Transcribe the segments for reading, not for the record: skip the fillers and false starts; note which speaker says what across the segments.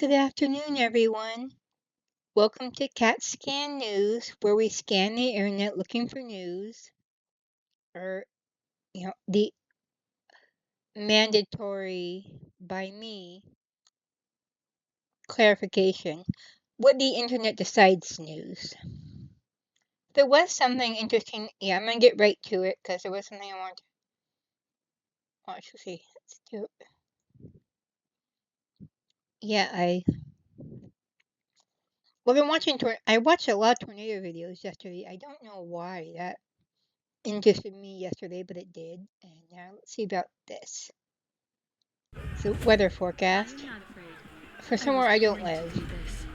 Speaker 1: Good afternoon, everyone. Welcome to CatSCAN News, where we scan the internet looking for news or, the mandatory by me clarification. What the internet decides news. There was something interesting. Yeah, I'm gonna get right to it because there was something I want to see. Let's do it. Yeah, been watching. I watched a lot of tornado videos yesterday. I don't know why that interested me yesterday, but it did. And now let's see about this. The weather forecast
Speaker 2: I'm not afraid.
Speaker 1: for
Speaker 2: I was
Speaker 1: somewhere I don't
Speaker 2: born to
Speaker 1: live.
Speaker 2: do this.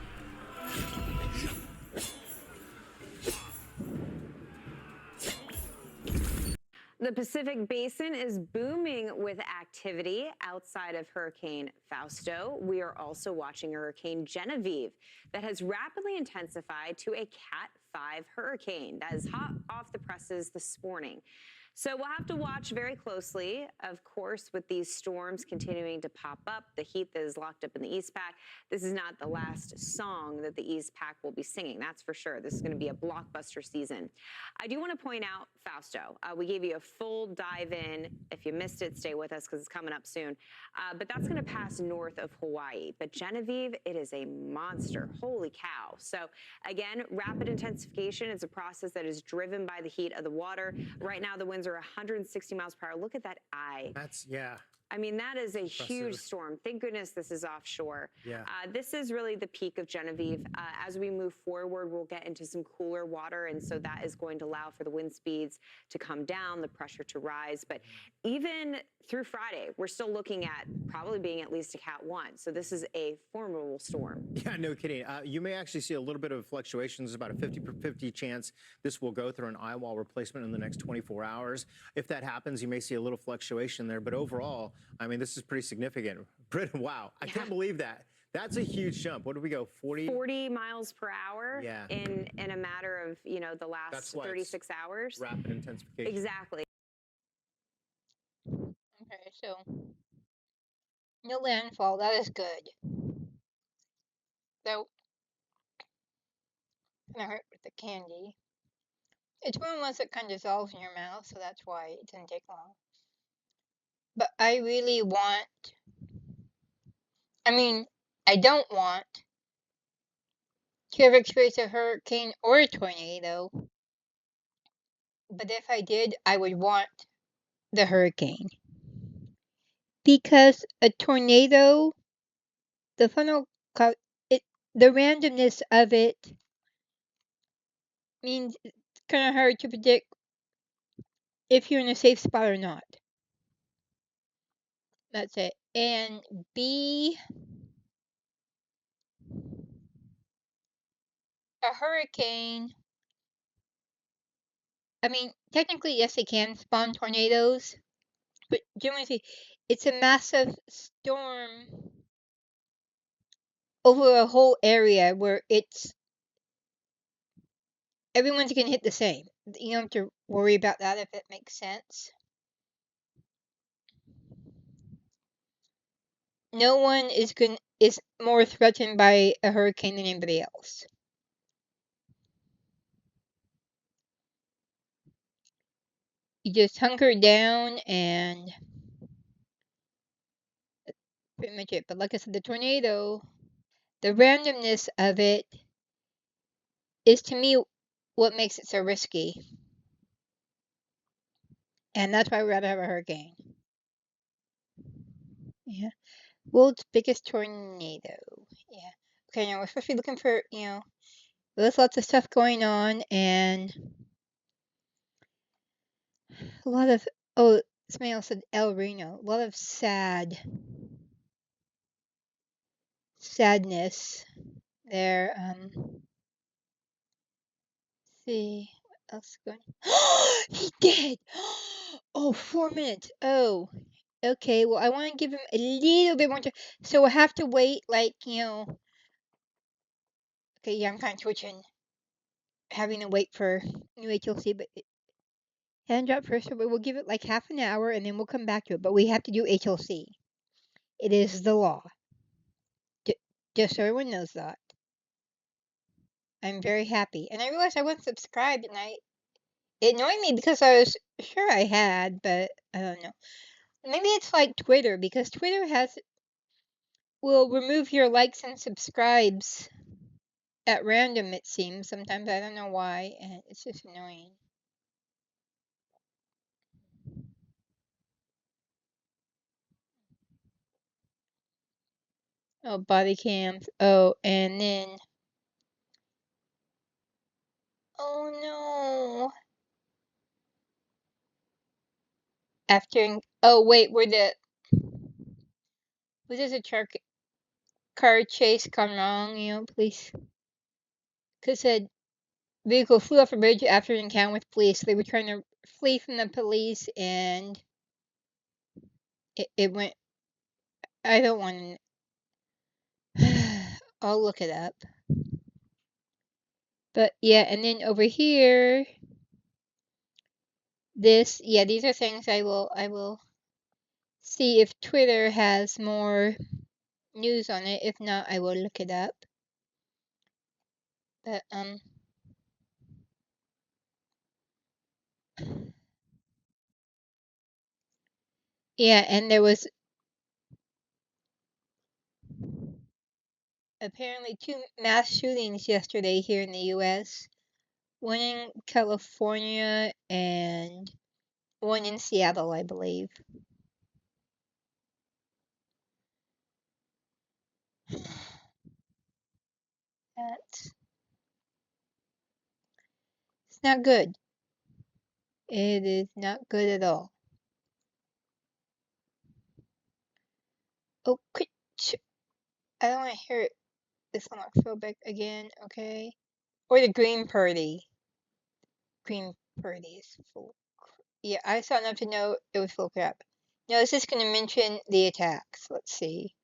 Speaker 3: The Pacific Basin is booming with activity outside of Hurricane Fausto. We are also watching Hurricane Genevieve that has rapidly intensified to a Cat 5 hurricane that is hot off the presses this morning. So we'll have to watch very closely, of course, with these storms continuing to pop up, the heat that is locked up in the East Pac. This is not the last song that the East Pac will be singing, that's for sure. This is going to be a blockbuster season. I do want to point out Fausto. We gave you a full dive in. If you missed it, stay with us because it's coming up soon. But that's going to pass north of Hawaii. But Genevieve, it is a monster. Holy cow. So again, rapid intensification is a process that is driven by the heat of the water. Right now, the winds are 160 miles per hour. Look at that eye.
Speaker 4: Yeah.
Speaker 3: I mean, that is a
Speaker 4: Impressive.
Speaker 3: huge storm. Thank goodness this is offshore.
Speaker 4: Yeah.
Speaker 3: This is really the peak of Genevieve. As we move forward, we'll get into some cooler water, and so that is going to allow for the wind speeds to come down, the pressure to rise. But even through Friday, we're still looking at probably being at least a Cat 1. So this is a formidable storm.
Speaker 4: Yeah, no kidding. You may actually see a little bit of fluctuations, about a 50-50 chance this will go through an eye wall replacement in the next 24 hours. If that happens, you may see a little fluctuation there. But overall, I mean, this is pretty significant. Wow, I can't believe that. That's a huge jump. What did we go, 40?
Speaker 3: 40 miles per hour
Speaker 4: Yeah.
Speaker 3: in a matter of, the last
Speaker 4: That's why
Speaker 3: 36 hours.
Speaker 4: Rapid intensification.
Speaker 3: Exactly.
Speaker 1: Okay, so no landfall. That is good. Though, gonna hurt with the candy. It's one of those that kind of dissolves in your mouth, so that's why it didn't take long. But I really want. I mean, I don't want to ever experience a hurricane or a tornado. But if I did, I would want the hurricane. Because a tornado, the funnel, the randomness of it means it's kind of hard to predict if you're in a safe spot or not. That's it. And B, a hurricane. I mean, technically, yes, it can spawn tornadoes, but generally, it's a massive storm over a whole area where everyone's gonna hit the same. You don't have to worry about that if it makes sense. No one is more threatened by a hurricane than anybody else. You just hunker down and that's pretty much it. But like I said, the tornado, the randomness of it is to me what makes it so risky. And that's why I'd rather have a hurricane. Yeah. World's biggest tornado. Yeah. Okay, now we're supposed to be looking for, there's lots of stuff going on and a lot of, somebody else said El Reno. A lot of sadness there. See what else is going. He did. Oh, 4 minutes. Oh, okay. Well, I want to give him a little bit more time, so we'll have to wait. Okay, yeah, I'm kind of twitching, having to wait for new HLC, but hand drop first. So we'll give it like half an hour, and then we'll come back to it. But we have to do HLC. It is the law. Just so everyone knows that. I'm very happy. And I realized I wasn't subscribed, and it annoyed me because I was sure I had, but I don't know. Maybe it's like Twitter, because Twitter will remove your likes and subscribes at random, it seems. Sometimes I don't know why, and it's just annoying. Oh, body cams. Oh, and then oh no. Oh wait, was this a car chase gone wrong? Police. Cause said vehicle flew off a bridge after an encounter with police. They were trying to flee from the police, and it went. I don't want to. I'll look it up. But yeah, and then over here, these are things I will see if Twitter has more news on it. If not, I will look it up. But yeah, and there was apparently two mass shootings yesterday here in the U.S. One in California and one in Seattle, I believe. That's it's not good. It is not good at all. Oh, I don't want to hear it. Islamophobic again, okay? Or the Green Party. Green Party is full. Yeah, I saw enough to know it was full crap. Now, is this going to mention the attacks? Let's see.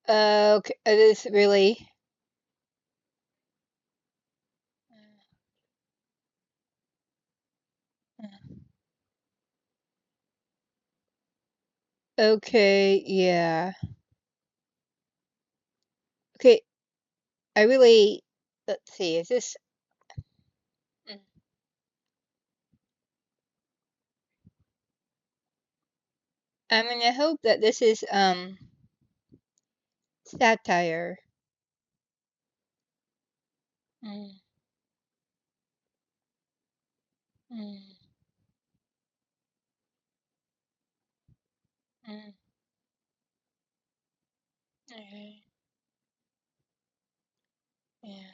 Speaker 1: Uh, okay, it is really. Okay, yeah. Okay, I really. Let's see, is this. Mm, I'm gonna hope that this is, satire. Mm, mm, mm, okay, yeah.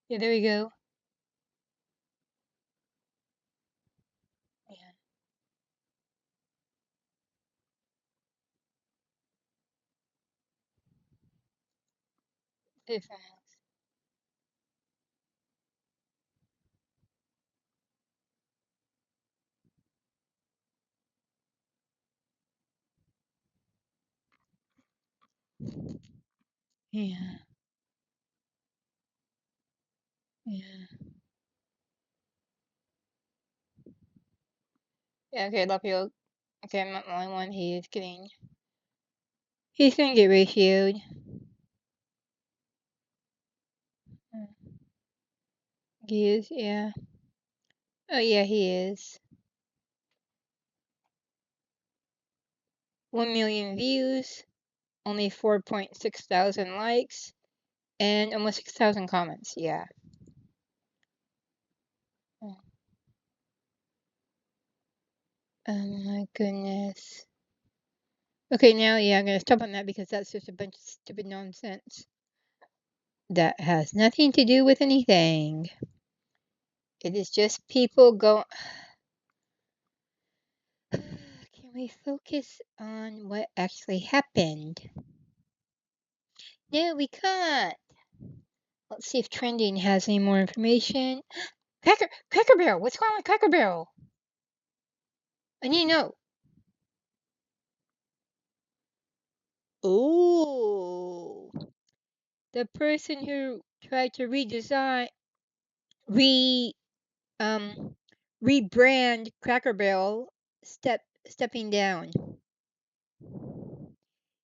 Speaker 1: Yeah, there we go. Yeah, different house. Yeah, yeah. Yeah, okay, Lapio. Okay, I'm not the only one. He's gonna get ratioed. Mm, he is, yeah. Oh, yeah, he is. 1 million views, only 4.6 thousand likes, and almost 6,000 comments. Yeah. Oh, oh my goodness. Okay, now, yeah, I'm gonna stop on that because that's just a bunch of stupid nonsense that has nothing to do with anything. It is just people going. Can we focus on what actually happened? No, we can't. Let's see if trending has any more information. Cracker Barrel. What's going on with Cracker Barrel? I need to know. Oh, the person who tried to re um rebrand Cracker Barrel stepping down.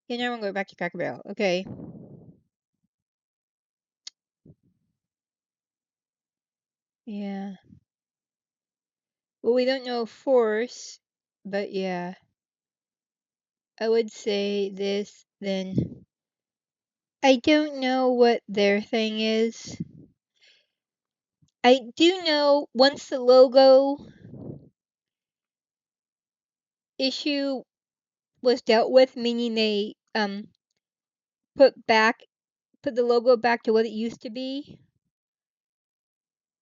Speaker 1: Yeah, now I'm going back to Cracker Barrel. Okay. Yeah. Well, we don't know force, but yeah, I would say this then. I don't know what their thing is. I do know once the logo issue was dealt with, meaning they put back put the logo back to what it used to be,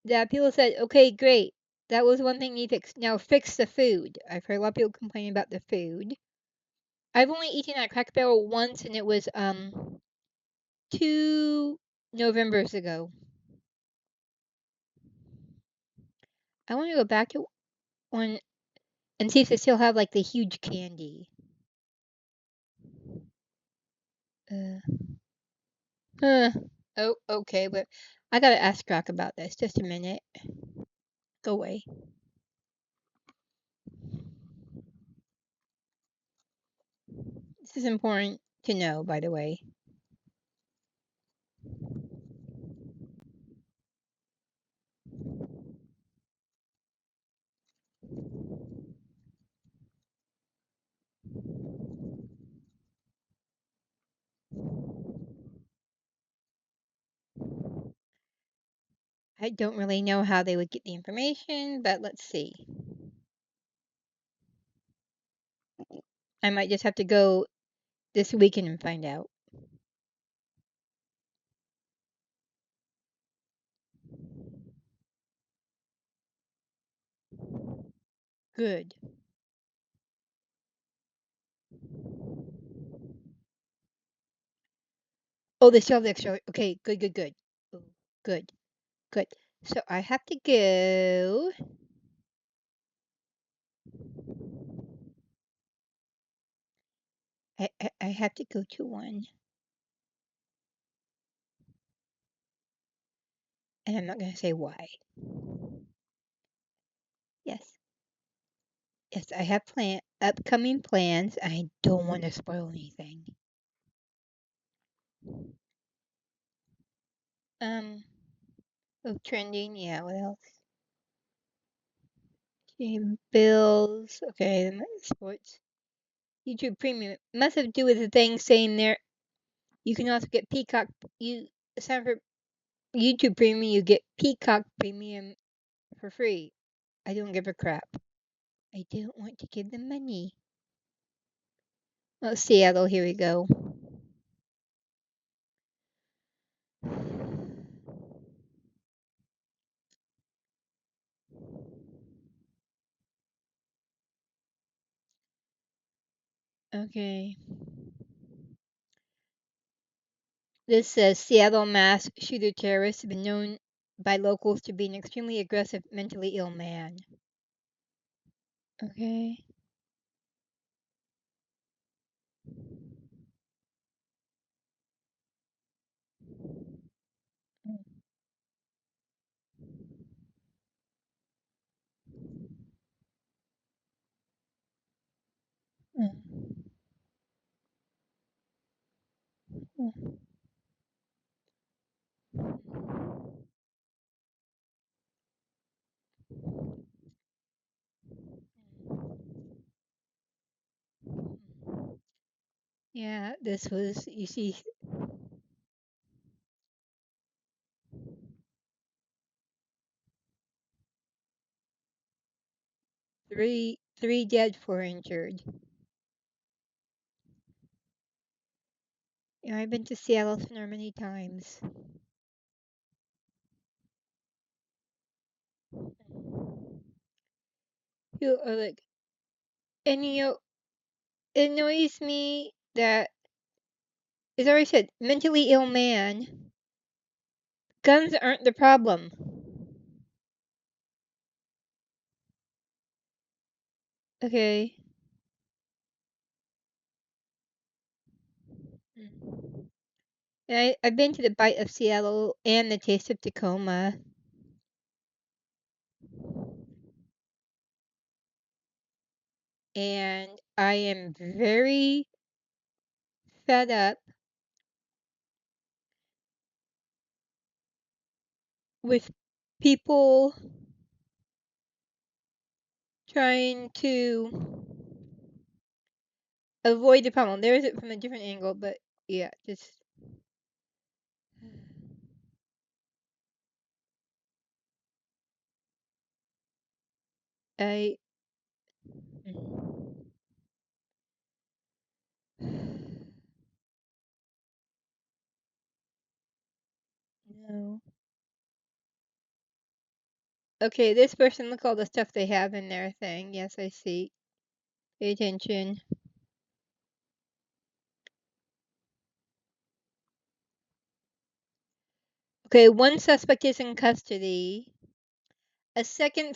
Speaker 1: that people said, okay, great. That was one thing you fixed. Now fix the food. I've heard a lot of people complaining about the food. I've only eaten at Cracker Barrel once, and it was 2 Novembers ago. I want to go back to one and see if they still have like the huge candy. Uh, huh. Oh, okay, but I gotta ask Rock about this. Just a minute. Go away. This is important to know, by the way. I don't really know how they would get the information, but let's see. I might just have to go this weekend and find out. Good. Oh, they still have the extra. Okay, good, good, good. Oh, good, good. So I have to go. I have to go to one, and I'm not going to say why. Yes, yes, I have upcoming plans. I don't want to spoil anything. Um, oh, trending. Yeah, what else? Team bills. Okay, sports. YouTube Premium. It must have to do with the thing saying there. You can also get Peacock. You sign for YouTube Premium. You get Peacock Premium for free. I don't give a crap. I don't want to give them money. Oh, Seattle. Here we go. Okay. This says Seattle mass shooter terrorist has been known by locals to be an extremely aggressive, mentally ill man. Okay. Mm, mm, mm, mm. Yeah, this was, you see, three dead, four injured. You know, I've been to Seattle so many times. You are like, and you know, it annoys me that, as I already said, mentally ill man, guns aren't the problem. Okay. Mm. I've been to the Bite of Seattle and the Taste of Tacoma. And I am very fed up with people trying to avoid the problem. There is it from a different angle, but yeah, just I no. Okay, this person, look all the stuff they have in their thing. Yes, I see. Pay attention. Okay, one suspect is in custody. A second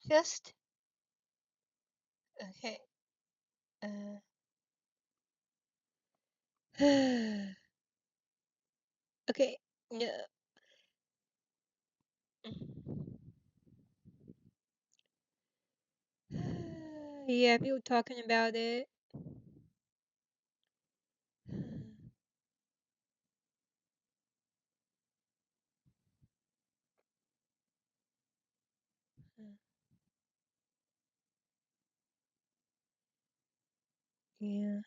Speaker 1: just okay. Okay. No. Yeah, people talking about it. Yeah.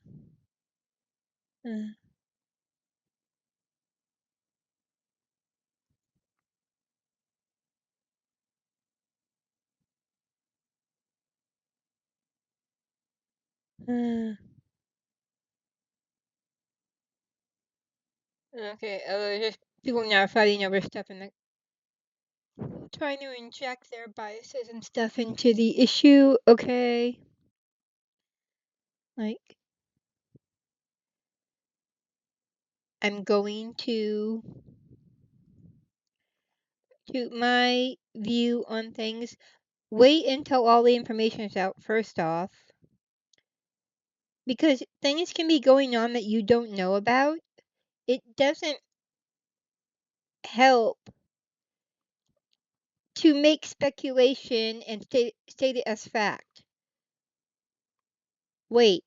Speaker 1: Okay. Just people now fighting over stuff and like trying to inject their biases and stuff into the issue. Okay. Like I'm going to my view on things. Wait until all the information is out first off, because things can be going on that you don't know about. It doesn't help to make speculation and state it as fact. Wait,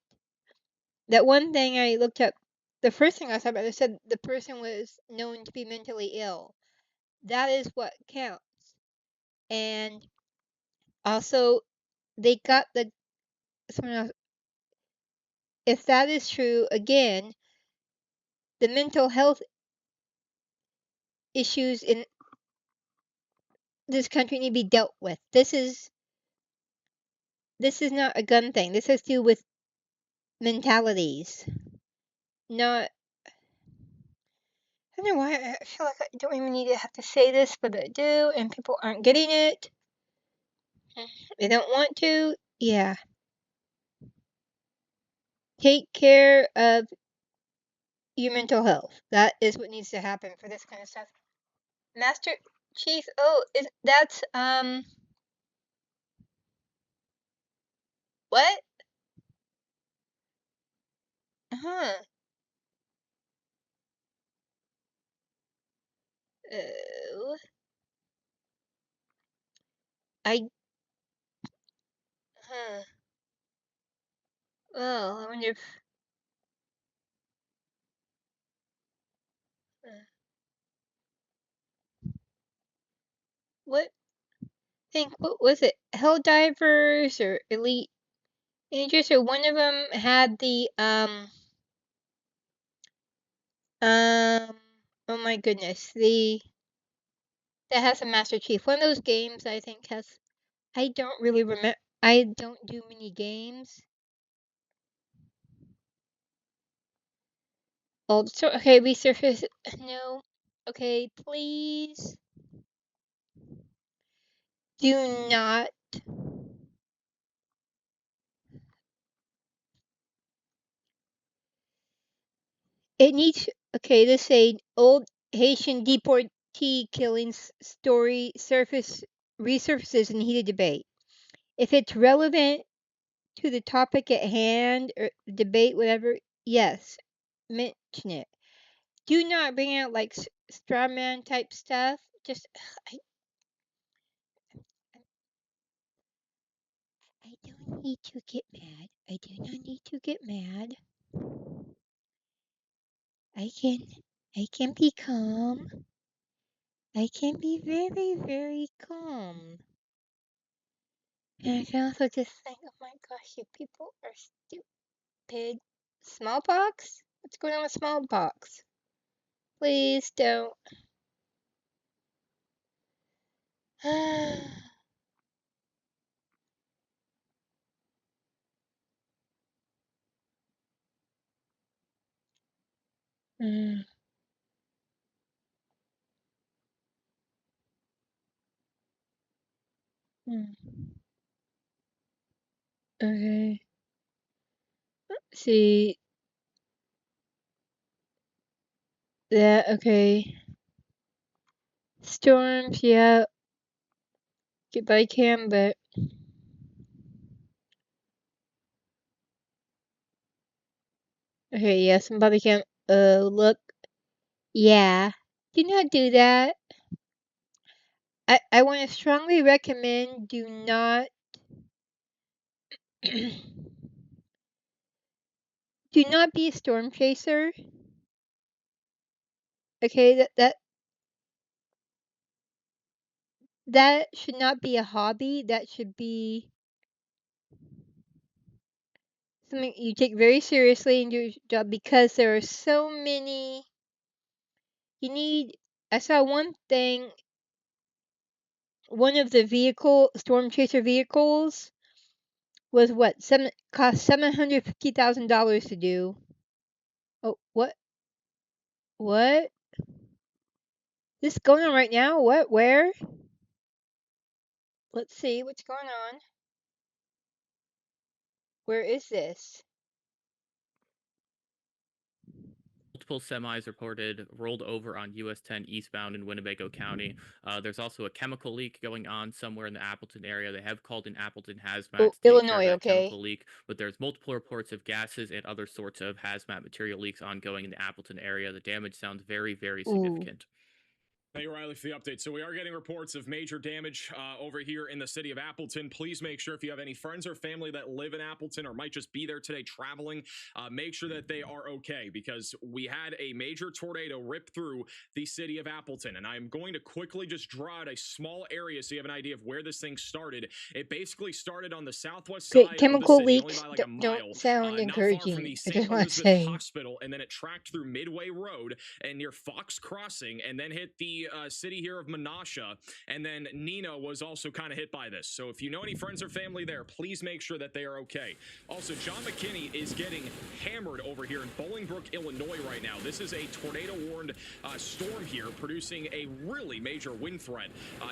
Speaker 1: that one thing I looked up, the first thing I saw about it said the person was known to be mentally ill. That is what counts. And also, they got the someone else. If that is true, again, the mental health issues in this country need to be dealt with. This is not a gun thing. This has to do with mentalities. Not I don't know why I feel like I don't even need to have to say this, but I do, and people aren't getting it. They don't want to. Yeah. Take care of your mental health. That is what needs to happen for this kind of stuff. Master Chief, oh, is that's what? Huh. Oh, I huh. Well, I wonder if uh, what think what was it? Hell divers or elite Rangers, or one of them had the um oh my goodness, the that has a Master Chief. One of those games I think has I don't really remember. I don't do many games. Oh, so okay, resurface. No. Okay, please do not. it needs. Okay, let's say old Haitian deportee killings story resurfaces in heated debate. If it's relevant to the topic at hand or debate, whatever, yes, mention it. Do not bring out like straw man type stuff. Just I, I don't need to get mad. I do not need to get mad. I can I can be calm. I can be very, very calm. And I can also just think, oh my gosh, you people are stupid. Smallpox? What's going on with smallpox? Please don't. Mm, mm, okay. See that? Okay. Storms, yeah. Goodbye, Cam, but okay, yeah. Somebody can. Look. Yeah. Do not do that. I want to strongly recommend do not do not be a storm chaser. Okay, that should not be a hobby. That should be something you take very seriously and do your job because there are so many. You need. I saw one thing. One of the storm chaser vehicles was what cost $750,000 to do. Oh, what? What? This going on right now? What? Where? Let's see what's going on. Where is this?
Speaker 2: Multiple semis reported rolled over on US 10 eastbound in Winnebago County. There's also a chemical leak going on somewhere in the Appleton area. They have called in Appleton Hazmat
Speaker 1: Oh,
Speaker 2: to take care of
Speaker 1: Illinois.
Speaker 2: that
Speaker 1: Okay.
Speaker 2: chemical leak, but there's multiple reports of gases and other sorts of hazmat material leaks ongoing in the Appleton area. The damage sounds very, very
Speaker 1: Ooh.
Speaker 2: significant.
Speaker 5: Thank you, Riley, for the update. So we are getting reports of major damage over here in the city of Appleton. Please make sure if you have any friends or family that live in Appleton or might just be there today traveling, make sure that they are okay because we had a major tornado rip through the city of Appleton. And I'm going to quickly just draw out a small area so you have an idea of where this thing started. It basically started on the southwest
Speaker 1: Okay,
Speaker 5: side of the
Speaker 1: chemical
Speaker 5: city, only
Speaker 1: leaks
Speaker 5: by like a mile,
Speaker 1: don't sound
Speaker 5: not far from
Speaker 1: encouraging.
Speaker 5: the
Speaker 1: I
Speaker 5: St.
Speaker 1: just want to
Speaker 5: Elizabeth
Speaker 1: say.
Speaker 5: Hospital. And then it tracked through Midway Road and near Fox Crossing and then hit the city here of Menasha, and then Nina was also kind of hit by this. So if you know any friends or family there, please make sure that they are okay. Also, John McKinney is getting hammered over here in Bolingbrook, Illinois right now. This is a tornado-warned storm here, producing a really major wind threat,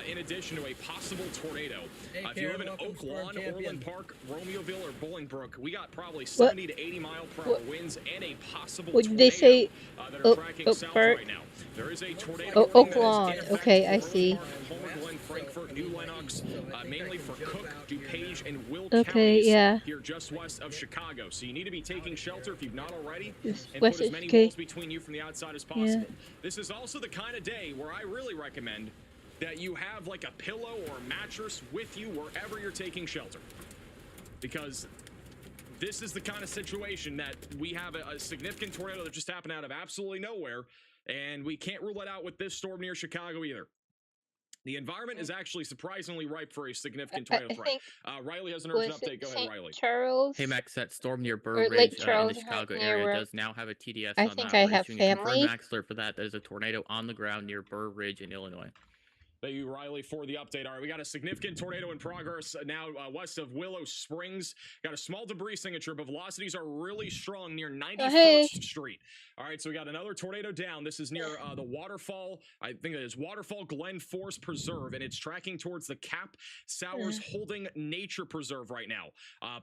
Speaker 5: in addition to a possible tornado. If you live in Oak Lawn, Orland Park, Romeoville, or Bolingbrook, we got probably 70 to 80 mile per hour winds and a possible
Speaker 1: What did
Speaker 5: tornado
Speaker 1: they say?
Speaker 5: that are tracking south
Speaker 1: Park?
Speaker 5: right now. There is a tornado
Speaker 1: Oh,
Speaker 5: warning
Speaker 1: Oak
Speaker 5: that is
Speaker 1: Lawn.
Speaker 5: in effect
Speaker 1: Okay,
Speaker 5: for
Speaker 1: I
Speaker 5: Rose
Speaker 1: see.
Speaker 5: Park, Homer Glen, Frankfort, New Lenox, mainly for Cook, DuPage, and Will
Speaker 1: Okay,
Speaker 5: counties
Speaker 1: yeah.
Speaker 5: here just west of Chicago. So you need to be taking shelter if you've not already
Speaker 1: Just
Speaker 5: and
Speaker 1: west
Speaker 5: put as
Speaker 1: of
Speaker 5: many
Speaker 1: okay.
Speaker 5: walls between you from the outside as possible. This is also the kind of day where I really recommend that you have like a pillow or a mattress with you wherever you're taking shelter. Because this is the kind of situation that we have a significant tornado that just happened out of absolutely nowhere, and we can't rule it out with this storm near Chicago either. The environment is actually surprisingly ripe for a significant tornado threat. Riley has an urgent update. Go ahead, Riley.
Speaker 1: Charles?
Speaker 2: Hey Max, that storm near Burr
Speaker 1: Or Lake
Speaker 2: Ridge in
Speaker 1: Charles,
Speaker 2: the Chicago
Speaker 1: near
Speaker 2: area
Speaker 1: where
Speaker 2: does now have a TDS
Speaker 1: I
Speaker 2: on
Speaker 1: think
Speaker 2: that.
Speaker 1: I
Speaker 2: We're
Speaker 1: have
Speaker 2: issuing a confirmed
Speaker 1: family.
Speaker 2: max alert for that. That is a tornado on the ground near Burr Ridge in Illinois.
Speaker 5: Thank you, Riley, for the update. All right, we got a significant tornado in progress now west of Willow Springs. Got a small debris signature, but velocities are really strong near
Speaker 1: Oh, hey.
Speaker 5: 91st Street. All right, so we got another tornado down. This is near the waterfall. I think it is Waterfall Glen Forest Preserve, and it's tracking towards the Cap Sowers Holding Nature Preserve right now.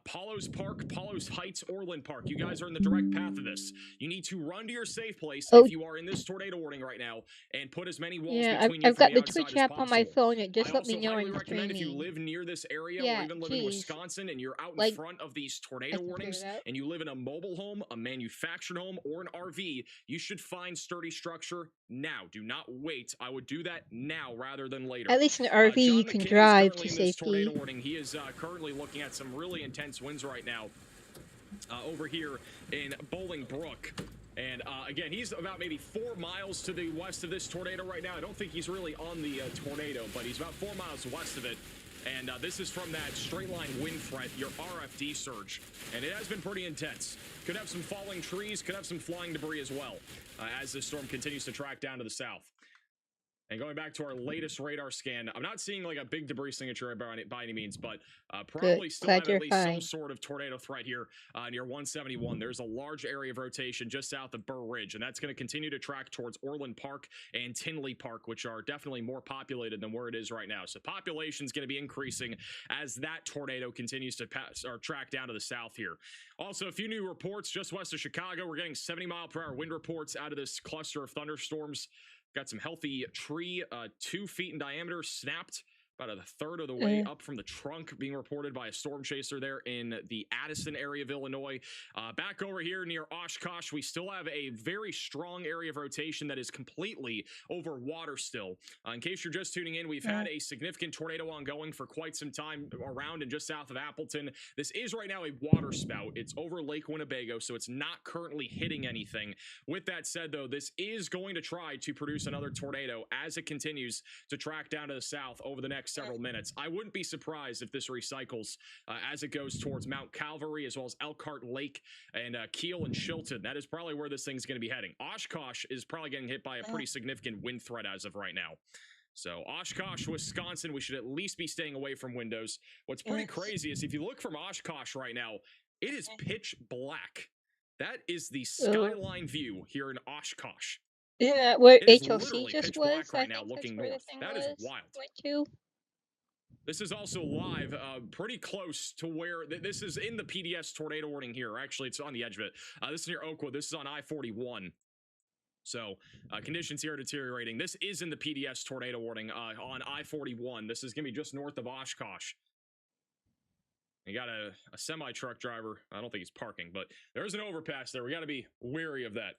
Speaker 5: Palos Park, Palos Heights, Orland Park. You guys are in the direct path of this. You need to run to your safe place
Speaker 1: Oh,
Speaker 5: if you are in this tornado warning right now, and put as many walls
Speaker 1: yeah,
Speaker 5: between you
Speaker 1: I've
Speaker 5: from
Speaker 1: got
Speaker 5: the
Speaker 1: the
Speaker 5: outside
Speaker 1: Twitch
Speaker 5: as
Speaker 1: app on my
Speaker 5: possible.
Speaker 1: phone. It
Speaker 5: I
Speaker 1: just let me
Speaker 5: also
Speaker 1: know
Speaker 5: highly
Speaker 1: I'm
Speaker 5: recommend if you
Speaker 1: streaming.
Speaker 5: live near this area or
Speaker 1: Yeah,
Speaker 5: even live in
Speaker 1: geez.
Speaker 5: Wisconsin and you're out in
Speaker 1: Like,
Speaker 5: front of these
Speaker 1: I
Speaker 5: tornado
Speaker 1: can figure
Speaker 5: warnings
Speaker 1: it out.
Speaker 5: and you live in a mobile home, a manufactured home, or an RV, you should find sturdy structure now. Do not wait. I would do that now rather than later.
Speaker 1: At least in an RV
Speaker 5: John
Speaker 1: you can
Speaker 5: McKinney is
Speaker 1: drive
Speaker 5: currently
Speaker 1: to
Speaker 5: in this
Speaker 1: safety.
Speaker 5: tornado warning. He is currently looking at some really intense winds right now over here in Bolingbrook. And again, he's about maybe 4 miles to the west of this tornado right now. I don't think he's really on the tornado, but he's about 4 miles west of it. And this is from that straight line wind threat, your RFD surge. And it has been pretty intense. Could have some falling trees, could have some flying debris as well as this storm continues to track down to the south. And going back to our latest radar scan, I'm not seeing like a big debris signature by any means, but probably
Speaker 1: Good.
Speaker 5: still
Speaker 1: Glad
Speaker 5: have
Speaker 1: you're
Speaker 5: at least some
Speaker 1: fine.
Speaker 5: sort of tornado threat here near 171. There's a large area of rotation just south of Burr Ridge, and that's going to continue to track towards Orland Park and Tinley Park, which are definitely more populated than where it is right now. So population is going to be increasing as that tornado continues to pass or track down to the south here. Also, a few new reports just west of Chicago. We're getting 70-mile-per-hour wind reports out of this cluster of thunderstorms. Got some healthy tree, 2 feet in diameter, snapped about a third of the way up from the trunk, being reported by a storm chaser there in the Addison area of Illinois. Back over here near Oshkosh, we still have a very strong area of rotation that is completely over water still. In case you're just tuning in, we've had a significant tornado ongoing for quite some time around and just south of Appleton. This is right now a water spout. It's over Lake Winnebago, so it's not currently hitting anything. With that said, though, this is going to try to produce another tornado as it continues to track down to the south over the next several minutes. I wouldn't be surprised if this recycles as it goes towards Mount Calvary as well as Elkhart Lake and Kiel and Chilton. That is probably where this thing's going to be heading. Oshkosh is probably getting hit by a pretty significant wind threat as of right now. So Oshkosh, Wisconsin, we should at least be staying away from windows. What's pretty crazy is if you look from Oshkosh right now, it is pitch black. That is the skyline view here in Oshkosh.
Speaker 1: Yeah, where
Speaker 5: It is
Speaker 1: HLC
Speaker 5: literally
Speaker 1: just
Speaker 5: pitch
Speaker 1: was,
Speaker 5: black
Speaker 1: I
Speaker 5: right now
Speaker 1: think that's
Speaker 5: looking
Speaker 1: where the
Speaker 5: north.
Speaker 1: thing
Speaker 5: That is
Speaker 1: was.
Speaker 5: wild.
Speaker 1: Went to.
Speaker 5: This is also live, pretty close to where this is in the PDS tornado warning here. Actually, it's on the edge of it. This is near Oakwood. This is on I-41. So conditions here are deteriorating. This is in the PDS tornado warning on I-41. This is going to be just north of Oshkosh. You got a semi-truck driver. I don't think he's parking, but there's an overpass there. We got to be wary of that.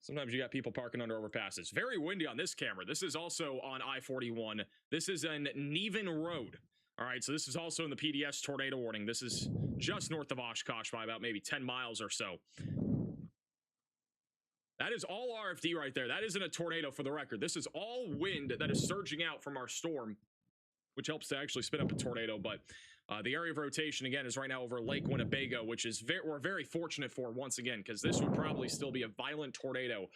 Speaker 5: Sometimes you got people parking under overpasses. Very windy on this camera. This is also on I-41. This is in Neven Road. All right, so this is also in the PDS tornado warning. This is just north of Oshkosh by about maybe 10 miles or so. That is all RFD right there. That isn't a tornado for the record. This is all wind that is surging out from our storm, which helps to actually spin up a tornado. But the area of rotation, again, is right now over Lake Winnebago, which is we're very fortunate for once again, because this would probably still be a violent tornado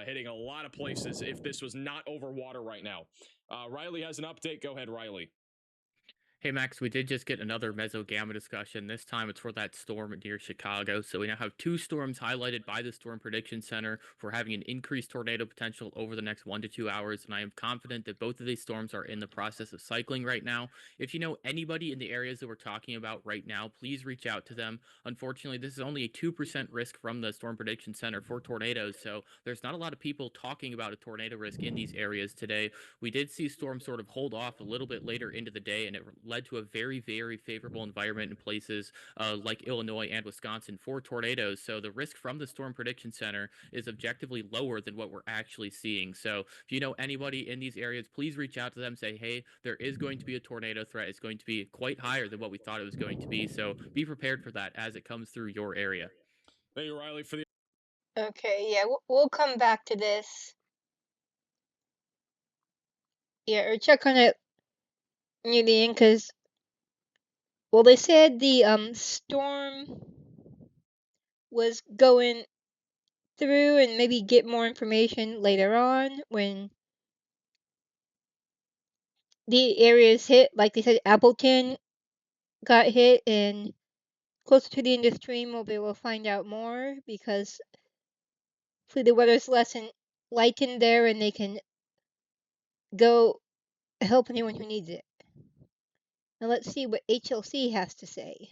Speaker 5: hitting a lot of places if this was not over water right now. Riley has an update. Go ahead, Riley.
Speaker 2: Hey Max, we did just get another mesogamma discussion. This time it's for that storm near Chicago. So we now have 2 storms highlighted by the Storm Prediction Center for having an increased tornado potential over the next 1 to 2 hours. And I am confident that both of these storms are in the process of cycling right now. If you know anybody in the areas that we're talking about right now, please reach out to them. Unfortunately, this is only a 2% risk from the Storm Prediction Center for tornadoes. So there's not a lot of people talking about a tornado risk in these areas today. We did see storms sort of hold off a little bit later into the day, and it led to a very, very favorable environment in places like Illinois and Wisconsin for tornadoes. So the risk from the Storm Prediction Center is objectively lower than what we're actually seeing. So if you know anybody in these areas, please reach out to them. Say, hey, there is going to be a tornado threat. It's going to be quite higher than what we thought it was going to be. So be prepared for that as it comes through your area.
Speaker 5: Thank you, Riley, for the.
Speaker 1: Okay, yeah, we'll come back to this. Yeah, or check on it near the end, because, well, they said the storm was going through and maybe get more information later on when the areas hit, like they said, Appleton got hit, and closer to the end of the stream we'll be able to find out more because hopefully the weather's less lightened there and they can go help anyone who needs it. Now let's see what HLC has to say.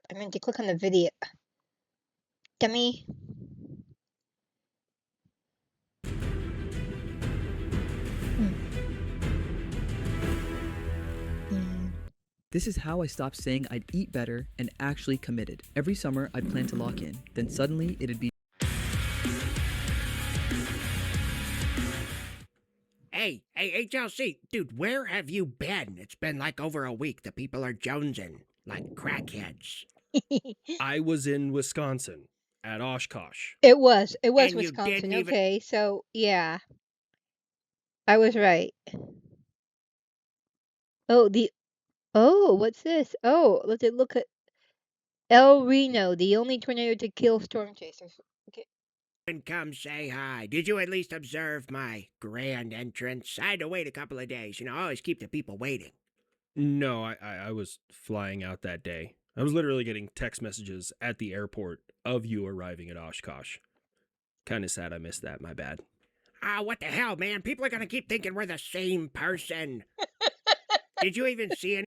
Speaker 1: I meant to click on the video. Dummy.
Speaker 6: This is how I stopped saying I'd eat better and actually committed. Every summer, I'd plan to lock in. Then suddenly, it'd be
Speaker 7: Hey, HLC, dude, where have you been? It's been like over a week. The people are jonesing like crackheads.
Speaker 8: I was in Wisconsin at Oshkosh.
Speaker 1: It was
Speaker 7: And you
Speaker 1: Wisconsin.
Speaker 7: didn't even-
Speaker 1: Okay, so yeah, I was right. What's this? Oh, let's look at El Reno, the only tornado to kill storm chasers. Okay.
Speaker 7: And come say hi. Did you at least observe my grand entrance? I had to wait a couple of days. You know, I always keep the people waiting.
Speaker 8: No, I was flying out that day. I was literally getting text messages at the airport of you arriving at Oshkosh. Kind of sad I missed that, my bad.
Speaker 7: Ah, what the hell, man? People are gonna keep thinking we're the same person. Did you even see any?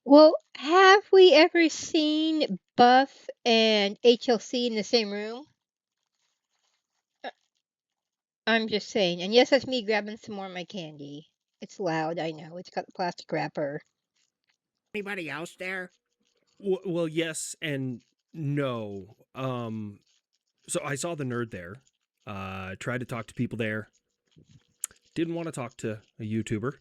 Speaker 1: Well, have we ever seen Buff and HLC in the same room? I'm just saying. And yes, that's me grabbing some more of my candy. It's loud, I know. It's got the plastic wrapper.
Speaker 7: Anybody else there?
Speaker 8: Well, yes and no. So I saw the nerd there. Tried to talk to people there. Didn't want to talk to a YouTuber.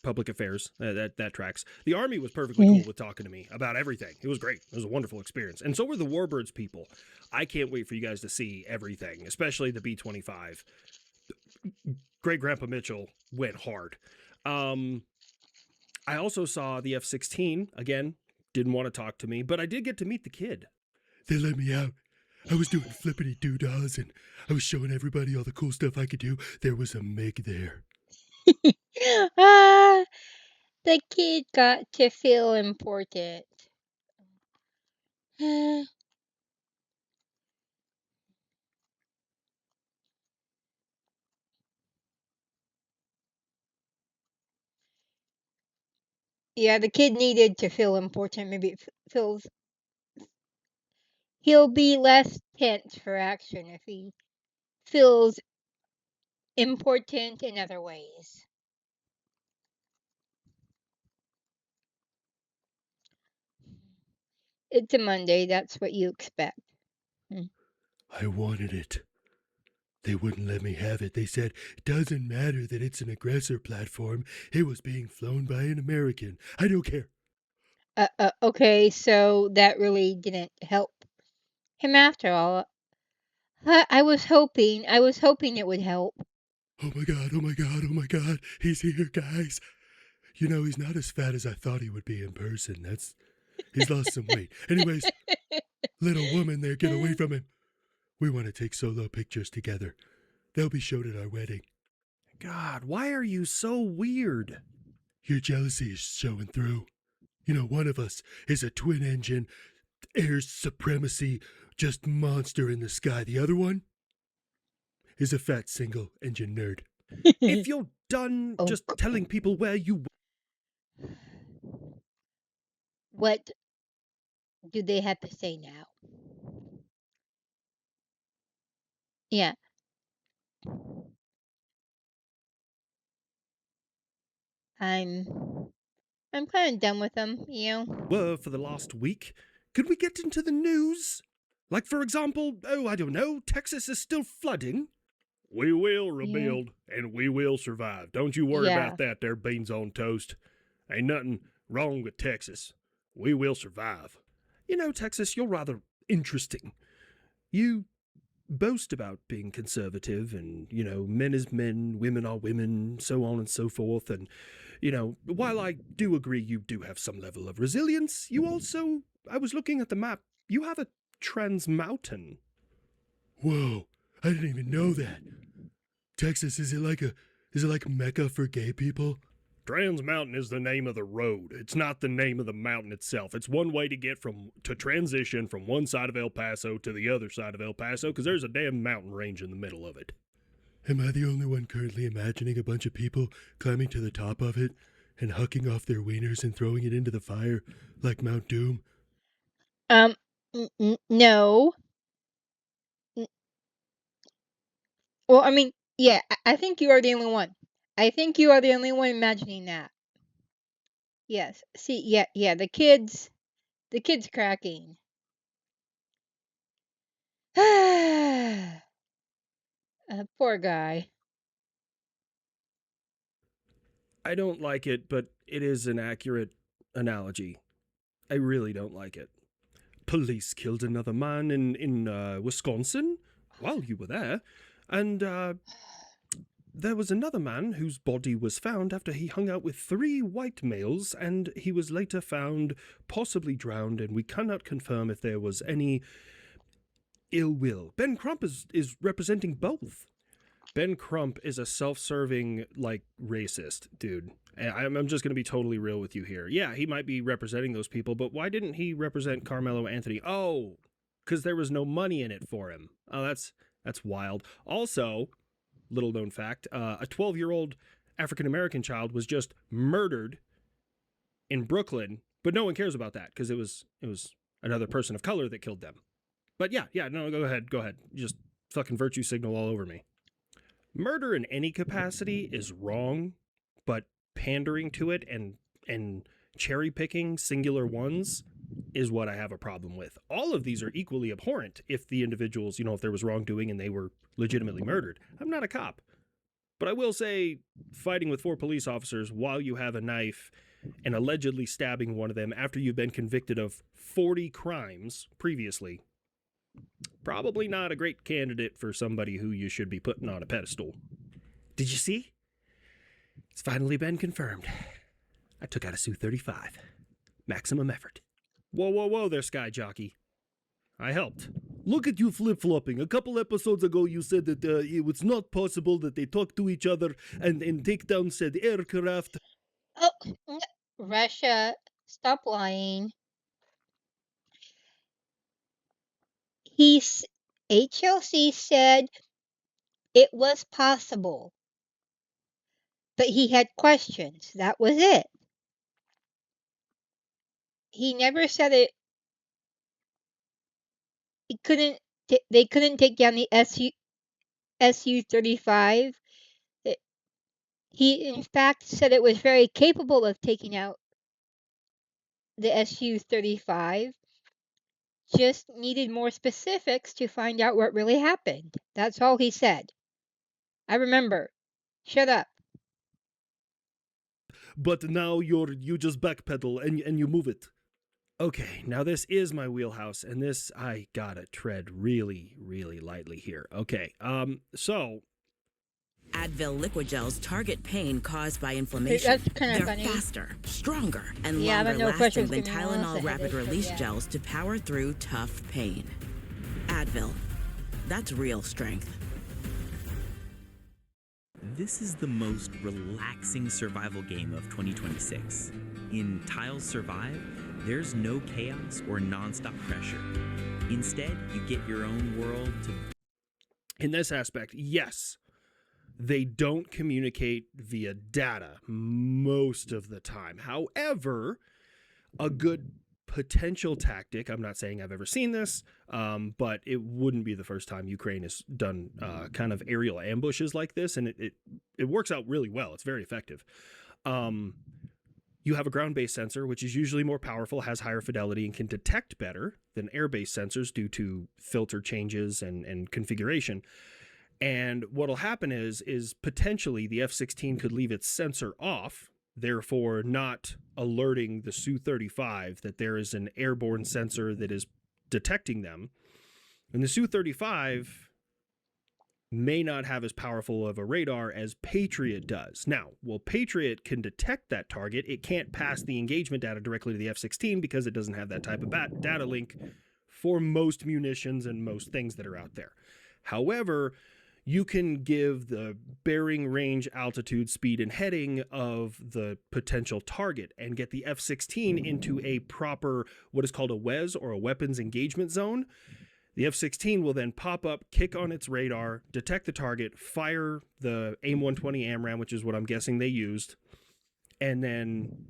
Speaker 8: Public affairs. That tracks. The Army was perfectly cool with talking to me about everything. It was great. It was a wonderful experience. And so were the Warbirds people. I can't wait for you guys to see everything, especially the B-25. Great Grandpa Mitchell went hard. I also saw the F-16. Again, didn't want to talk to me, but I did get to meet the kid. They let me out. I was doing flippity doodads and I was showing everybody all the cool stuff I could do. There was a Meg there.
Speaker 1: Ah, the kid got to feel important. Yeah, the kid needed to feel important. Maybe it feels he'll be less tense for action if he feels important in other ways. It's a Monday, that's what you expect.
Speaker 8: I wanted it. They wouldn't let me have it. They said, it doesn't matter that it's an aggressor platform. It was being flown by an American. I don't care.
Speaker 1: Okay, so that really didn't help him after all. I was hoping it would help.
Speaker 8: Oh my god, oh my god, oh my god. He's here, guys. You know, he's not as fat as I thought he would be in person. He's lost some weight. Anyways, little woman there, get away from him. We want to take solo pictures together. They'll be showed at our wedding. God, why are you so weird? Your jealousy is showing through. You know, one of us is a twin engine, air supremacy, just monster in the sky. The other one is a fat single engine nerd. If you're done just telling people where you...
Speaker 1: What do they have to say now? Yeah. I'm kind of done with them, you know.
Speaker 8: were for the last week. Could we get into the news? Like, for example, I don't know, Texas is still flooding. We will rebuild, and we will survive. Don't you worry about that there, beans on toast. Ain't nothing wrong with Texas. We will survive. You know, Texas, you're rather interesting. You boast about being conservative and, you know, men is men, women are women, so on and so forth. And, you know, while I do agree you do have some level of resilience, you also, I was looking at the map, you have a trans mountain. Whoa, I didn't even know that. Texas, is it like Mecca for gay people?
Speaker 9: Trans Mountain is the name of the road. It's not the name of the mountain itself. It's one way to get to transition from one side of El Paso to the other side of El Paso, because there's a damn mountain range in the middle of it.
Speaker 8: Am I the only one currently imagining a bunch of people climbing to the top of it and hucking off their wieners and throwing it into the fire like Mount Doom?
Speaker 1: No. Well, I mean, yeah, I think you are the only one. I think you are the only one imagining that. Yes. See, yeah, the kids cracking. Poor guy.
Speaker 9: I don't like it, but it is an accurate analogy. I really don't like it. Police killed another man in Wisconsin while you were there, and there was another man whose body was found after he hung out with 3 white males, and he was later found possibly drowned, and we cannot confirm if there was any ill will. Ben Crump is representing both. Ben Crump is a self-serving, racist dude. I'm just going to be totally real with you here. Yeah, he might be representing those people, but why didn't he represent Carmelo Anthony? Oh, because there was no money in it for him. Oh, that's wild. Also, little known fact, a 12-year-old African-American child was just murdered in Brooklyn, but no one cares about that because it was another person of color that killed them. But yeah, no, go ahead. Just fucking virtue signal all over me. Murder in any capacity is wrong, but pandering to it and cherry picking singular ones is what I have a problem with. All of these are equally abhorrent if the individuals, if there was wrongdoing and they were legitimately murdered. I'm not a cop. But I will say, fighting with 4 police officers while you have a knife and allegedly stabbing one of them after you've been convicted of 40 crimes previously, probably not a great candidate for somebody who you should be putting on a pedestal. Did you see? It's finally been confirmed. I took out a Su-35. Maximum effort. Whoa there, Sky Jockey. I helped.
Speaker 8: Look at you flip-flopping. A couple episodes ago you said that it was not possible that they talk to each other and take down said aircraft.
Speaker 1: Oh, Russia, stop lying. HLC said it was possible, but he had questions. That was it. He never said it. They couldn't take down the Su-35. He, in fact, said it was very capable of taking out the Su-35. Just needed more specifics to find out what really happened. That's all he said. I remember. Shut up.
Speaker 8: But now you just backpedal and you move it.
Speaker 9: Okay, now this is my wheelhouse, and this, I gotta tread really, really lightly here. Okay, so...
Speaker 10: Advil liquid gels target pain caused by inflammation.
Speaker 1: That's kind of
Speaker 10: They're
Speaker 1: funny.
Speaker 10: faster, stronger, and
Speaker 1: Yeah,
Speaker 10: longer
Speaker 1: but no
Speaker 10: lasting
Speaker 1: questions
Speaker 10: than
Speaker 1: can be asked
Speaker 10: Tylenol
Speaker 1: ahead
Speaker 10: rapid
Speaker 1: of it,
Speaker 10: release
Speaker 1: yeah.
Speaker 10: gels to power through tough pain. Advil. That's real strength.
Speaker 11: This is the most relaxing survival game of 2026. In Tiles Survive, there's no chaos or nonstop pressure. Instead, you get your own world to...
Speaker 9: In this aspect, yes, they don't communicate via data most of the time. However, a good potential tactic, I'm not saying I've ever seen this, but it wouldn't be the first time Ukraine has done kind of aerial ambushes like this, and it works out really well. It's very effective. You have a ground-based sensor, which is usually more powerful, has higher fidelity, and can detect better than air-based sensors due to filter changes and configuration. And what'll happen is potentially the F-16 could leave its sensor off, therefore not alerting the Su-35 that there is an airborne sensor that is detecting them. And the Su-35 may not have as powerful of a radar as Patriot does. Now, while Patriot can detect that target, it can't pass the engagement data directly to the F-16 because it doesn't have that type of data link for most munitions and most things that are out there. However, you can give the bearing, range, altitude, speed, and heading of the potential target and get the F-16 into a proper, what is called a WEZ, or a weapons engagement zone. The F-16 will then pop up, kick on its radar, detect the target, fire the AIM-120 AMRAAM, which is what I'm guessing they used, and then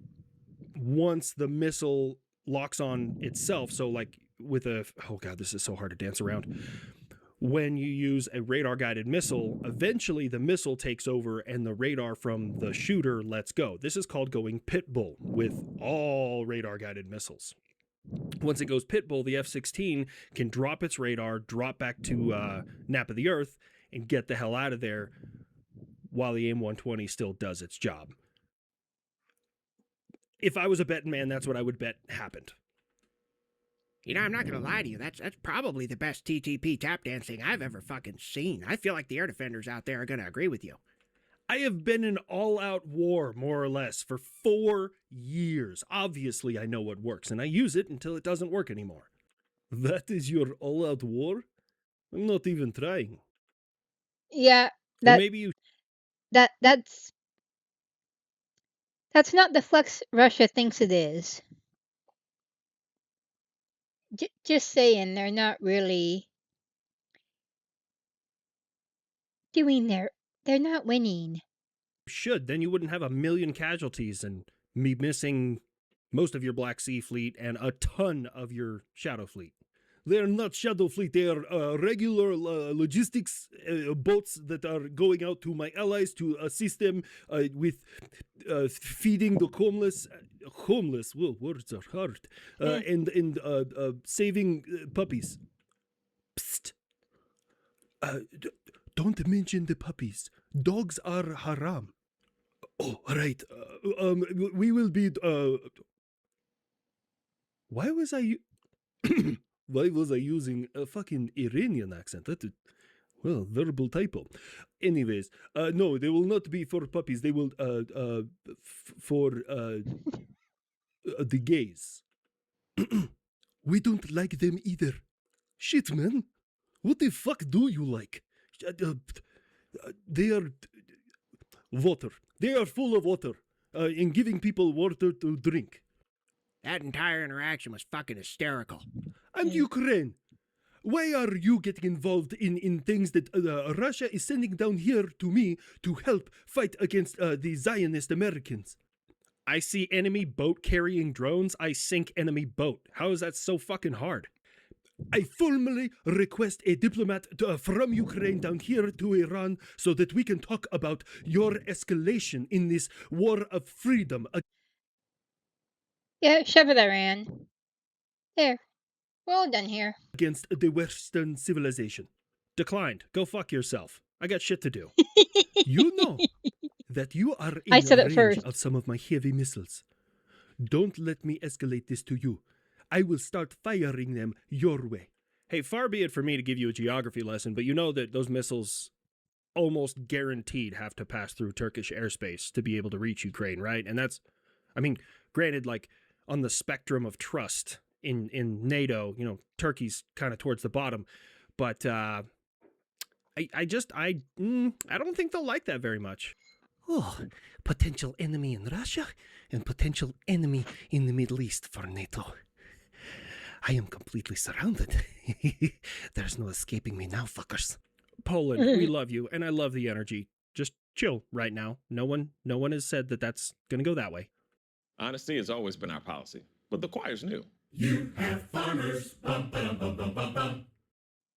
Speaker 9: once the missile locks on itself, so like with a, oh god, this is so hard to dance around. When you use a radar-guided missile, eventually the missile takes over and the radar from the shooter lets go. This is called going pit bull with all radar-guided missiles. Once it goes pit bull, the F-16 can drop its radar, drop back to nap of the earth, and get the hell out of there while the AIM-120 still does its job. If I was a betting man, that's what I would bet happened.
Speaker 7: You know, I'm not gonna lie to you. That's probably the best TTP tap dancing I've ever fucking seen. I feel like the air defenders out there are gonna agree with you.
Speaker 9: I have been in all-out war, more or less, for 4 years. Obviously, I know what works, and I use it until it doesn't work anymore. That is your all-out war? I'm not even trying.
Speaker 1: Yeah,
Speaker 9: Well, maybe you...
Speaker 1: that's not the flex Russia thinks it is. Just saying, they're not really doing they're not winning.
Speaker 9: should. Then you wouldn't have 1 million casualties and me missing most of your Black Sea fleet and a ton of your Shadow fleet. They're not Shadow fleet. They are regular logistics boats that are going out to my allies to assist them with feeding the homeless. Homeless, well, words are hard. And saving puppies. Psst. Don't mention the puppies. Dogs are haram. Oh, right. We will be... Why was I... Why was I using a fucking Iranian accent? Well, verbal typo. Anyways, no, they will not be for puppies. They will, for, the gays. We don't like them either. Shit, man. What the fuck do you like? They are... water. They are full of water. And giving people water to drink.
Speaker 7: That entire interaction was fucking hysterical.
Speaker 9: And Ukraine. Why are you getting involved in things that Russia is sending down here to me to help fight against the Zionist Americans? I see enemy boat carrying drones. I sink enemy boat. How is that so fucking hard? I formally request a diplomat from Ukraine down here to Iran so that we can talk about your escalation in this war of freedom.
Speaker 1: Yeah, shove it, Iran. There. We're all done here.
Speaker 9: Against the Western civilization. Declined. Go fuck yourself. I got shit to do. You know that you are in
Speaker 1: I said it
Speaker 9: range
Speaker 1: first.
Speaker 9: of some of my heavy missiles. Don't let me escalate this to you. I will start firing them your way. Hey, far be it for me to give you a geography lesson, but you know that those missiles almost guaranteed have to pass through Turkish airspace to be able to reach Ukraine, right? And that's, I mean, granted, like on the spectrum of trust in NATO, you know, Turkey's kind of towards the bottom, but I don't think they'll like that very much.
Speaker 7: Oh, potential enemy in Russia and potential enemy in the Middle East for NATO. I am completely surrounded. There's no escaping me now, fuckers.
Speaker 9: Poland, we love you, and I love the energy. Just chill right now. No one has said that that's gonna go that way.
Speaker 12: Honesty has always been our policy, but the choir's new.
Speaker 8: You have farmers. Bum, ba-dum, bum, bum, bum, bum.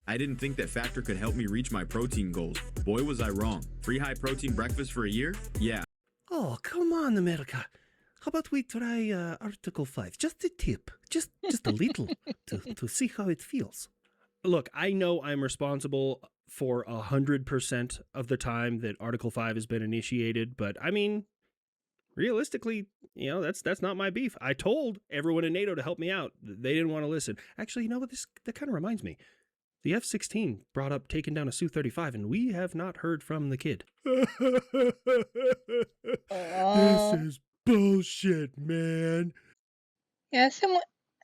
Speaker 13: I didn't think that Factor could help me reach my protein goals. Boy, was I wrong. Free high protein breakfast for a year? Yeah.
Speaker 7: Oh, come on, America. How about we try Article 5? Just a tip. Just a little to see how it feels.
Speaker 9: Look, I know I'm responsible for 100% of the time that Article 5 has been initiated, but I mean, realistically, you know, that's not my beef. I told everyone in NATO to help me out. They didn't want to listen. Actually, you know what? That kind of reminds me. The F-16 brought up taking down a Su-35, and we have not heard from the kid.
Speaker 8: This is bullshit, man.
Speaker 1: Yeah,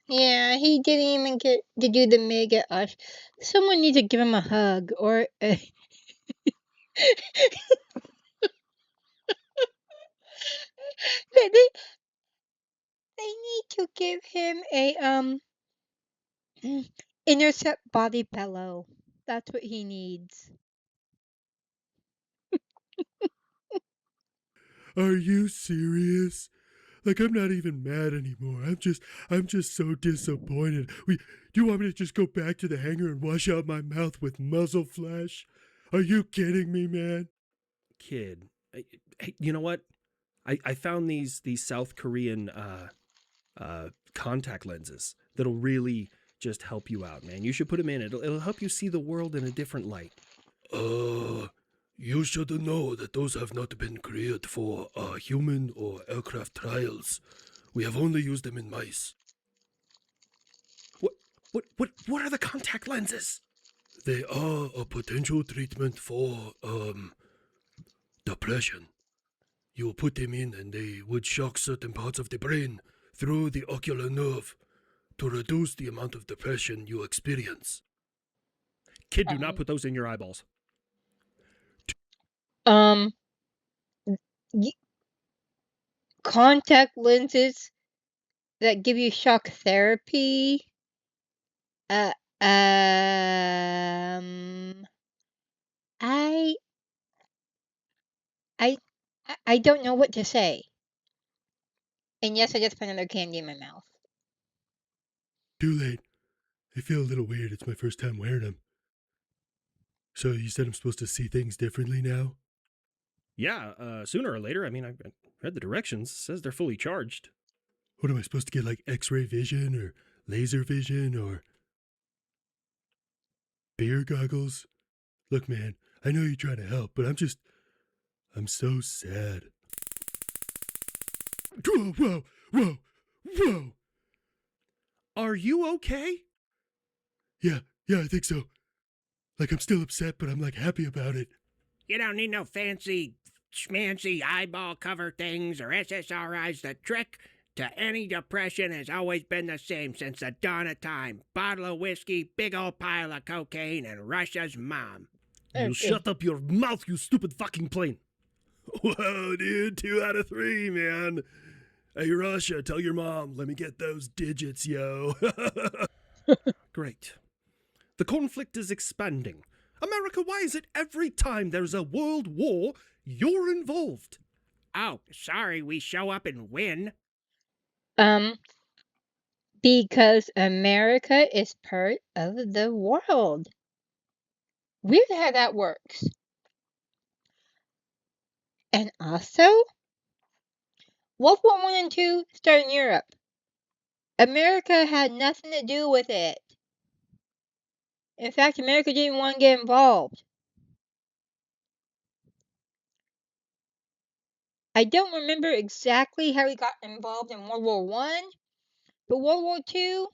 Speaker 1: Yeah, he didn't even get to do the mega ush. Someone needs to give him a hug or a they, they they need to give him a intercept body pillow. That's what he needs.
Speaker 8: Are you serious? Like, I'm not even mad anymore. I'm just so disappointed. Do you want me to just go back to the hangar and wash out my mouth with muzzle flash? Are you kidding me, man?
Speaker 9: Kid, hey, you know what? I found these South Korean contact lenses that'll really just help you out, man. You should put them in. It'll help you see the world in a different light.
Speaker 8: You should know that those have not been created for human or aircraft trials. We have only used them in mice.
Speaker 9: What are the contact lenses?
Speaker 8: They are a potential treatment for depression. You put them in and they would shock certain parts of the brain through the ocular nerve to reduce the amount of depression you experience.
Speaker 9: Kid, do not put those in your eyeballs.
Speaker 1: Y- contact lenses that give you shock therapy. Um, I, I, I don't know what to say. And yes, I just put another candy in my mouth.
Speaker 8: Too late. I feel a little weird. It's my first time wearing them. So you said I'm supposed to see things differently now?
Speaker 9: Yeah, sooner or later. I mean, I read the directions. It says they're fully charged.
Speaker 8: What am I supposed to get, like X-ray vision or laser vision or beer goggles? Look, man, I know you're trying to help, but I'm so sad. Whoa, whoa, whoa!
Speaker 9: Are you okay?
Speaker 8: Yeah, I think so. Like, I'm still upset, but I'm like happy about it.
Speaker 14: You don't need no fancy, schmancy eyeball cover things or SSRIs. The trick to any depression has always been the same since the dawn of time. Bottle of whiskey, big old pile of cocaine, and Russia's mom.
Speaker 9: You shut up your mouth, you stupid fucking plane.
Speaker 8: Whoa, dude, 2 out of 3, man. Hey, Russia, tell your mom, let me get those digits, yo.
Speaker 9: Great. The conflict is expanding. America, why is it every time there's a world war, you're involved?
Speaker 14: Oh, sorry, we show up and win.
Speaker 1: Because America is part of the world. Weird how that works. And also, World War I and II started in Europe. America had nothing to do with it. In fact, America didn't want to get involved. I don't remember exactly how we got involved in World War I, but World War II,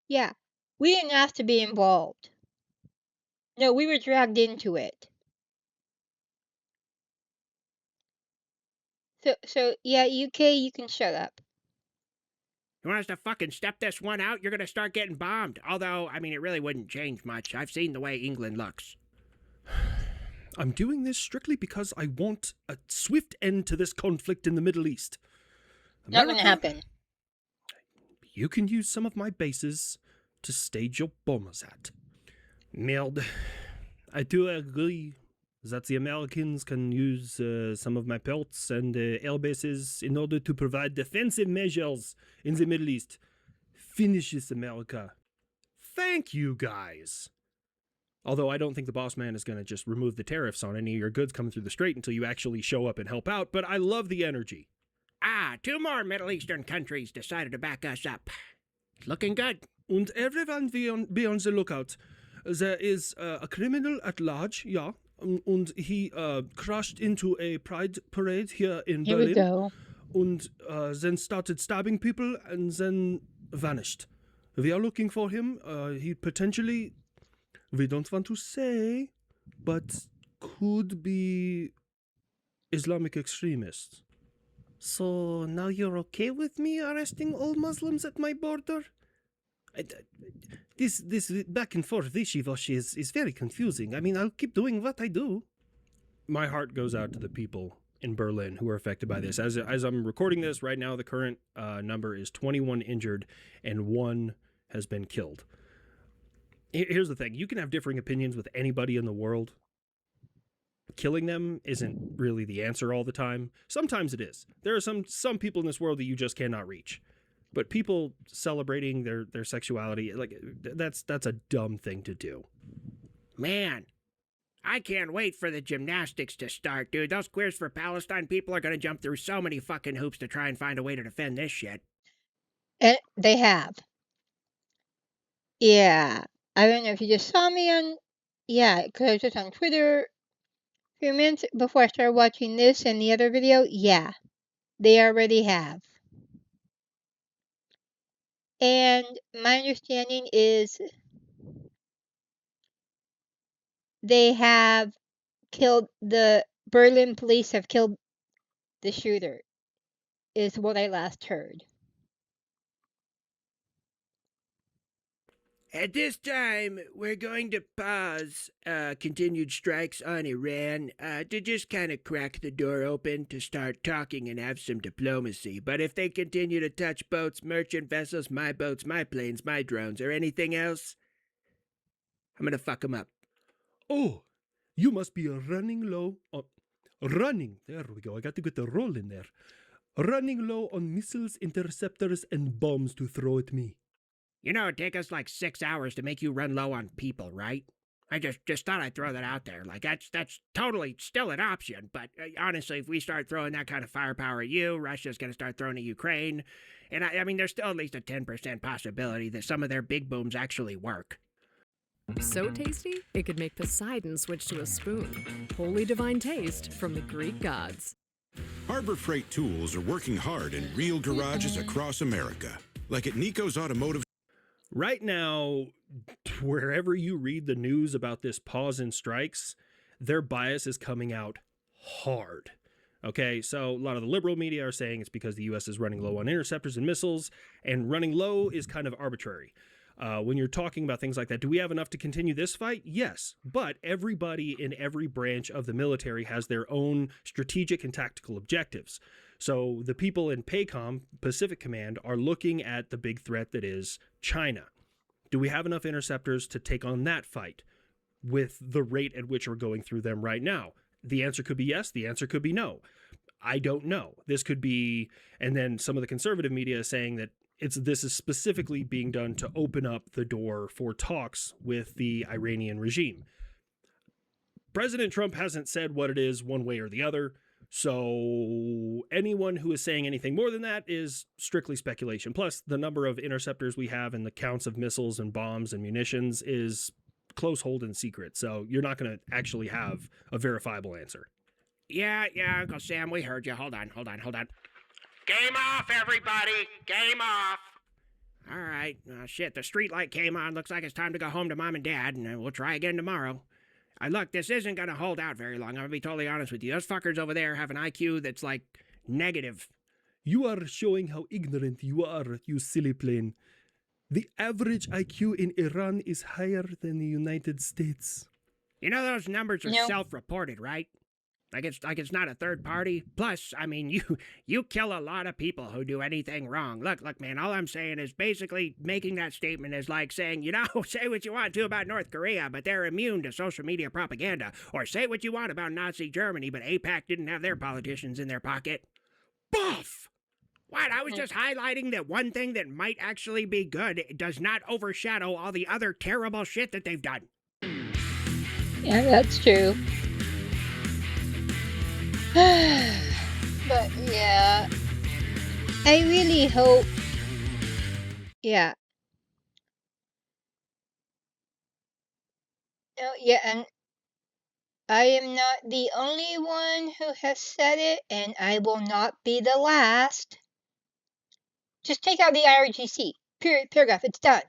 Speaker 1: yeah, we didn't ask to be involved. No, we were dragged into it. So yeah, UK, you can shut up.
Speaker 14: You want us to fucking step this one out? You're gonna start getting bombed. Although, I mean, it really wouldn't change much. I've seen the way England looks.
Speaker 9: I'm doing this strictly because I want a swift end to this conflict in the Middle East.
Speaker 1: Not gonna happen.
Speaker 9: You can use some of my bases to stage your bombers at. Merde. I do agree that the Americans can use some of my pelts and air bases in order to provide defensive measures in the Middle East. Finish this, America. Thank you, guys. Although I don't think the boss man is going to just remove the tariffs on any of your goods coming through the strait until you actually show up and help out, but I love the energy.
Speaker 14: Ah, 2 more Middle Eastern countries decided to back us up. It's looking good.
Speaker 9: And everyone be on the lookout. There is a criminal at large, yeah, and he crashed into a pride parade here in
Speaker 1: Here
Speaker 9: Berlin.
Speaker 1: we go.
Speaker 9: And then started stabbing people and then vanished. We are looking for him. He potentially, we don't want to say, but could be Islamic extremist. So now you're okay with me arresting all Muslims at my border?
Speaker 7: This back and forth wishy-washy is very confusing. I mean, I'll keep doing what I do.
Speaker 9: My heart goes out to the people in Berlin who are affected by this. As I'm recording this right now, the current number is 21 injured and 1 has been killed. Here's the thing. You can have differing opinions with anybody in the world. Killing them isn't really the answer all the time. Sometimes it is. There are some people in this world that you just cannot reach. But people celebrating their sexuality, like that's a dumb thing to do.
Speaker 14: Man, I can't wait for the gymnastics to start, dude. Those Queers for Palestine people are gonna jump through so many fucking hoops to try and find a way to defend this shit.
Speaker 1: And they have. Yeah. I don't know if you just saw me on. Yeah, because I was just on Twitter a few minutes before I started watching this and the other video. Yeah, they already have. And my understanding is they have killed the Berlin police have killed the shooter, is what I last heard.
Speaker 14: At this time, we're going to pause continued strikes on Iran to just kind of crack the door open to start talking and have some diplomacy. But if they continue to touch boats, merchant vessels, my boats, my planes, my drones, or anything else, I'm going to fuck them up.
Speaker 8: Oh, you must be running low on... Running. There we go. I got to get the roll in there. Running low on missiles, interceptors, and bombs to throw at me.
Speaker 14: You know, it'd take us like 6 hours to make you run low on people, right? I just thought I'd throw that out there. Like, that's totally still an option. But honestly, if we start throwing that kind of firepower at you, Russia's going to start throwing at Ukraine. And I mean, there's still at least a 10% possibility that some of their big booms actually work.
Speaker 15: So tasty, it could make Poseidon switch to a spoon. Holy divine taste from the Greek gods.
Speaker 16: Harbor Freight Tools are working hard in real garages across America, like at Nico's Automotive.
Speaker 9: Right now, wherever you read the news about this pause in strikes, their bias is coming out hard. Okay, so a lot of the liberal media are saying it's because the U.S. is running low on interceptors and missiles, and running low is kind of arbitrary. When you're talking about things like that, do we have enough to continue this fight? Yes, but everybody in every branch of the military has their own strategic and tactical objectives. So the people in PACOM, Pacific Command, are looking at the big threat that is China. Do we have enough interceptors to take on that fight with the rate at which we're going through them right now? The answer could be yes. The answer could be no. I don't know. This could be, and then some of the conservative media is saying that this is specifically being done to open up the door for talks with the Iranian regime. President Trump hasn't said what it is one way or the other. So anyone who is saying anything more than that is strictly speculation. Plus, the number of interceptors we have and the counts of missiles and bombs and munitions is close hold and secret. So you're not going to actually have a verifiable answer.
Speaker 14: Yeah, Uncle Sam, we heard you. Hold on. Game off, everybody! Game off! All right. Shit, the street light came on. Looks like it's time to go home to Mom and Dad, and we'll try again tomorrow. Look, this isn't going to hold out very long. I'm going to be totally honest with you. Those fuckers over there have an IQ that's like negative.
Speaker 8: You are showing how ignorant you are, you silly plane. The average IQ in Iran is higher than the United States.
Speaker 14: You know those numbers are self-reported, right? Like it's not a third party. Plus, I mean, you kill a lot of people who do anything wrong. Look, man, all I'm saying is basically making that statement is like saying, you know, say what you want to about North Korea, but they're immune to social media propaganda. Or say what you want about Nazi Germany, but AIPAC didn't have their politicians in their pocket. Buff! What? I was just highlighting that one thing that might actually be good does not overshadow all the other terrible shit that they've done.
Speaker 1: Yeah, that's true. But yeah, I really hope. Yeah. No, yeah, and I am not the only one who has said it, and I will not be the last. Just take out the IRGC. Paragraph. It's done.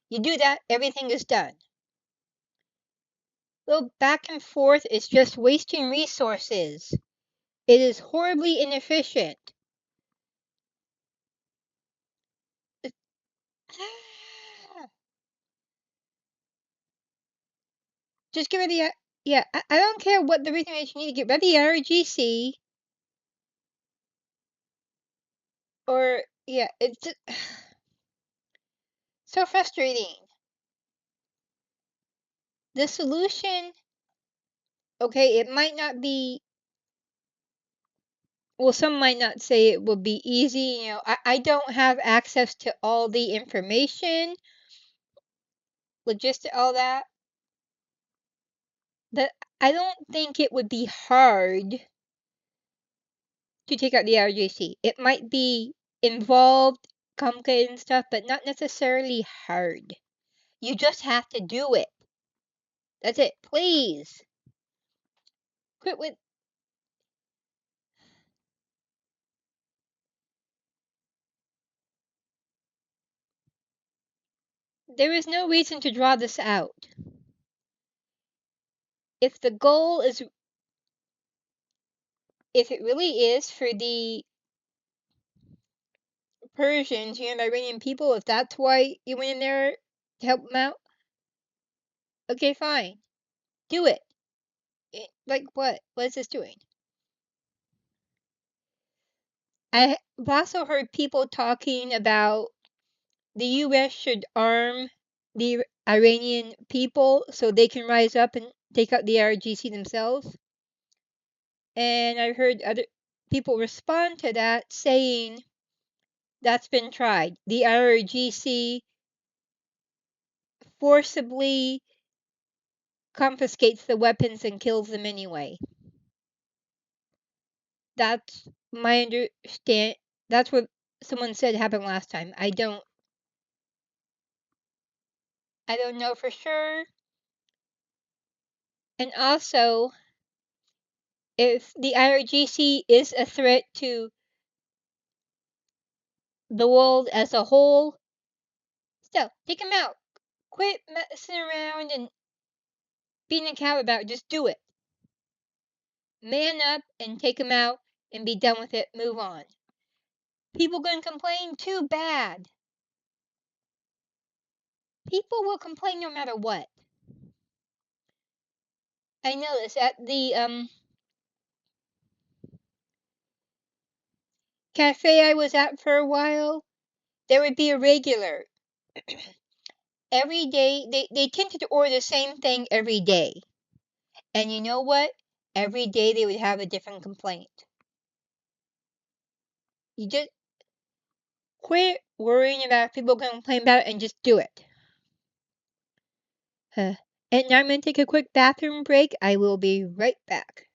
Speaker 1: You do that, everything is done. Well, back and forth is just wasting resources. It is horribly inefficient. Just get rid of the. Yeah, I don't care what the reason is. You need to get rid of the RGC. Or yeah, it's just so frustrating. The solution, okay, it might not be. Well, some might not say it will be easy. I don't have access to all the information, logistic, all that. But I don't think it would be hard to take out the RGC. It might be involved, complicated and stuff, but not necessarily hard. You just have to do it. That's it. Please. Quit with. There is no reason to draw this out. If the goal is, if it really is for the Persians, the Iranian people, if that's why you went in there to help them out, okay, fine. Do it. Like what? What is this doing? I've also heard people talking about the U.S. should arm the Iranian people so they can rise up and take out the RGC themselves. And I've heard other people respond to that saying that's been tried. The RGC forcibly confiscates the weapons and kills them anyway. That's my understand. That's what someone said happened last time. I don't know for sure. And also, if the IRGC is a threat to the world as a whole, still take them out. Quit messing around and being a coward about it. Just do it. Man up and take them out and be done with it. Move on. People gonna complain? Too bad. People will complain no matter what. I noticed at the cafe I was at for a while, there would be a regular. Every day, they tended to order the same thing every day. And you know what? Every day they would have a different complaint. You just quit worrying about if people going to complain about it and just do it. And now I'm going to take a quick bathroom break. I will be right back.